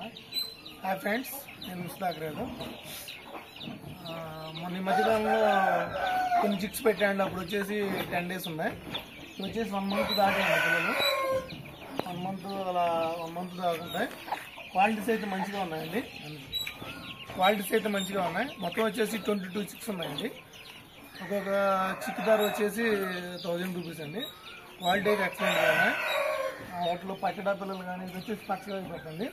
Hi friends, నేను ముస్తాకరేదు. మొన్న ఈ మధ్యకాలంలో కొన్ని చిక్స్ పెట్టాను. అప్పుడు వచ్చేసి 10 days ఉన్నాయి. ఇప్పుడు వచ్చేసి 1 month దాకా పిల్లలు. 1 month దాకా ఉంటాయి. క్వాలిటీస్ అయితే మంచిగా ఉన్నాయండి. మొత్తం వచ్చేసి 22 చిక్స్ ఉన్నాయండి. ఒక్కొక్క చిక్ ధర వచ్చేసి 1000 రూపీస్ అండి. క్వాలిటీ అయితే ఎక్సలెంట్గా ఉన్నాయి. వాటిలో పచ్చడా పిల్లలు కానీ ఇది వచ్చేసి పచ్చకాకి పెట్టండి.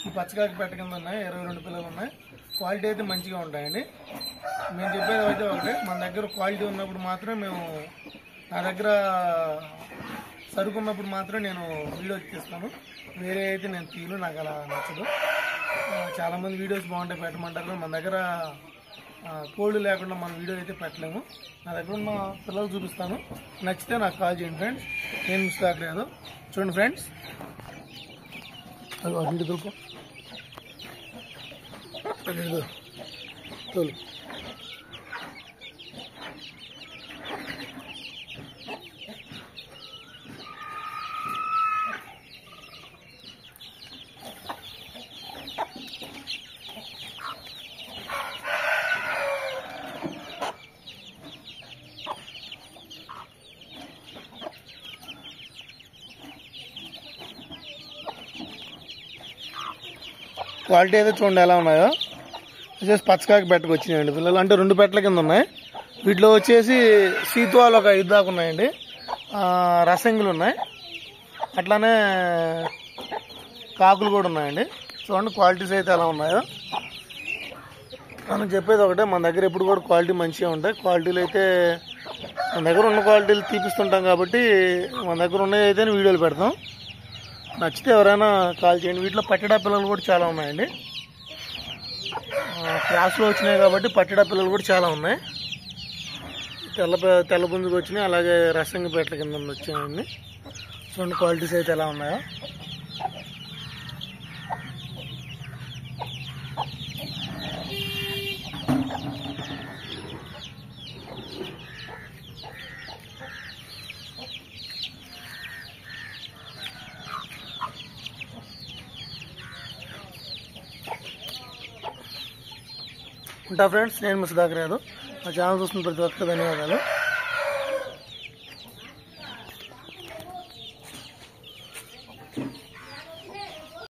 ఈ పచ్చకాకి పెట్ట కింద ఉన్నాయి 22 పిల్లలు ఉన్నాయి. క్వాలిటీ అయితే మంచిగా ఉంటాయండి. మేము చెప్పేది అయితే ఒకటే, మన దగ్గర క్వాలిటీ ఉన్నప్పుడు మాత్రం నా దగ్గర సరుకు ఉన్నప్పుడు మాత్రం నేను వీడియో తీస్తాను. వేరే అయితే నేను తీను, నాకు అలా నచ్చదు. చాలామంది వీడియోస్ బాగుంటాయి పెట్టమంటారు. మన దగ్గర కోల్డ్ లేకుండా మన వీడియో అయితే పెట్టలేము. నా దగ్గర ఉన్న పిల్లలు చూపిస్తాను, నచ్చితే నాకు కాల్ చేయండి ఫ్రెండ్స్. నేను ముస్తాకరేదు. చూడండి ఫ్రెండ్స్, అటు దొరుకు తోలు. క్వాలిటీ అయితే చూడండి ఎలా ఉన్నాయో. వచ్చేసి పచ్చకాకి పెట్టకు వచ్చినాయండి పిల్లలు, అంటే 2 పెట్టల కింద ఉన్నాయి. వీటిలో వచ్చేసి సీతువాలు ఒక 5 దాకా ఉన్నాయండి. రసంగులు ఉన్నాయి, అట్లానే కాకులు కూడా ఉన్నాయండి. చూడండి క్వాలిటీస్ అయితే ఎలా ఉన్నాయో. మనం చెప్పేది ఒకటే, మన దగ్గర ఎప్పుడు కూడా క్వాలిటీ మంచిగా ఉంటాయి. క్వాలిటీలు అయితే మన దగ్గర ఉన్న క్వాలిటీలు తీపిస్తుంటాం కాబట్టి మన దగ్గర ఉన్నాయి అయితే వీడియోలు పెడతాం. నచ్చితే ఎవరైనా కాల్ చేయండి. వీటిలో పట్టడా పిల్లలు కూడా చాలా ఉన్నాయండి. క్లాస్లో వచ్చినాయి కాబట్టి పట్టడా పిల్లలు కూడా చాలా ఉన్నాయి. తెల్ల పుంజుకు వచ్చినాయి, అలాగే రసంగి పేటల కింద వచ్చాయండి. చూడండి క్వాలిటీస్ అయితే ఎలా ఉన్నాయో. ఉంటా ఫ్రెండ్స్, నేను ముస్తాకరేదు. మా ఛానల్ చూస్తున్న ప్రతి ఒక్కరికి ధన్యవాదాలు.